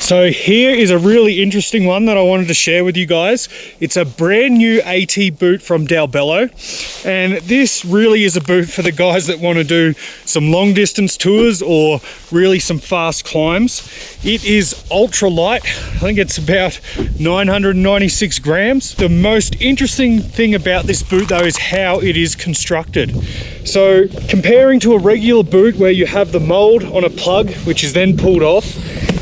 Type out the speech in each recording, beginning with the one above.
So here is a really interesting one that I wanted to share with you guys. It's a brand new AT boot from Dalbello, and this really is a boot for the guys that want to do some long distance tours or really some fast climbs. It is ultra light. I think it's about 996 grams. The most interesting thing about this boot though is how it is constructed. So comparing to a regular boot where you have the mold on a plug which is then pulled off,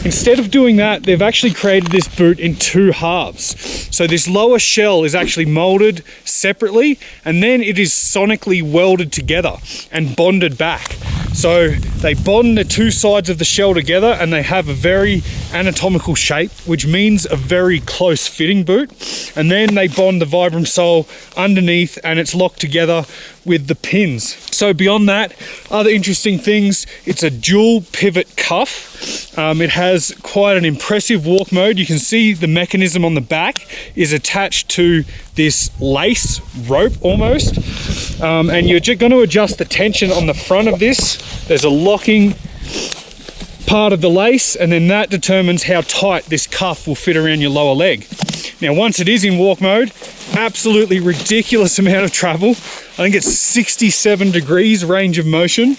instead of doing that, they've actually created this boot in two halves. So this lower shell is actually molded separately, and then it is sonically welded together and bonded back. So they bond the two sides of the shell together and they have a very anatomical shape, which means a very close fitting boot. And then they bond the Vibram sole underneath and it's locked together with the pins. So beyond that, other interesting things, it's a dual pivot cuff. It has quite an impressive walk mode. You can see the mechanism on the back is attached to this lace rope almost. And you're just going to adjust the tension on the front of this. There's a locking part of the lace, and then that determines how tight this cuff will fit around your lower leg. Now, once it is in walk mode, absolutely ridiculous amount of travel. I think it's 67 degrees range of motion.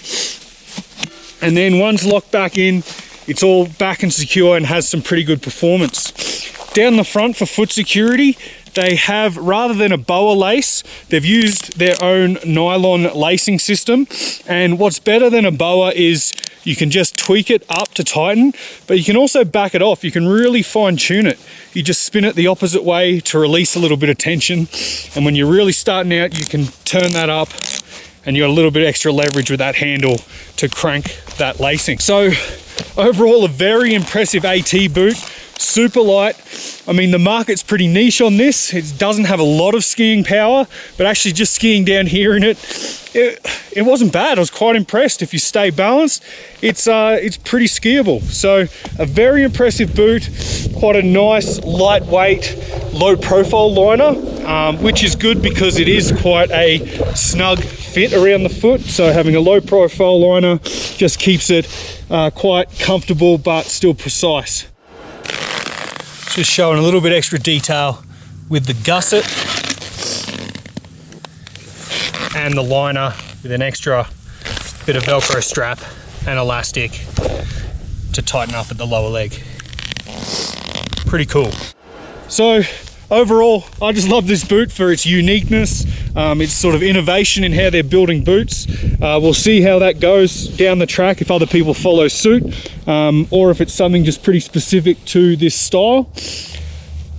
And then once locked back in, it's all back and secure and has some pretty good performance. Down the front for foot security, they have, rather than a boa lace, they've used their own nylon lacing system. And what's better than a boa is you can just tweak it up to tighten, but you can also back it off. You can really fine tune it. You just spin it the opposite way to release a little bit of tension. And when you're really starting out, you can turn that up and you got a little bit extra leverage with that handle to crank that lacing. So overall, a very impressive AT boot. Super light. I mean, the market's pretty niche on this. It doesn't have a lot of skiing power, but actually just skiing down here in it wasn't bad. I was quite impressed. If you stay balanced, it's pretty skiable. So a very impressive boot, quite a nice, lightweight, low profile liner, which is good because it is quite a snug fit around the foot. So having a low profile liner just keeps it quite comfortable, but still precise. Just showing a little bit extra detail with the gusset and the liner with an extra bit of Velcro strap and elastic to tighten up at the lower leg. Pretty cool. So overall, I just love this boot for its uniqueness, its sort of innovation in how they're building boots. We'll see how that goes down the track if other people follow suit, or if it's something just pretty specific to this style.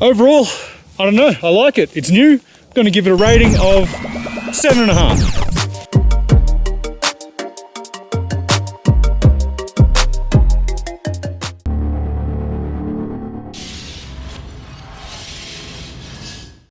Overall, I don't know, I like it. It's new. I'm going to give it a rating of 7.5.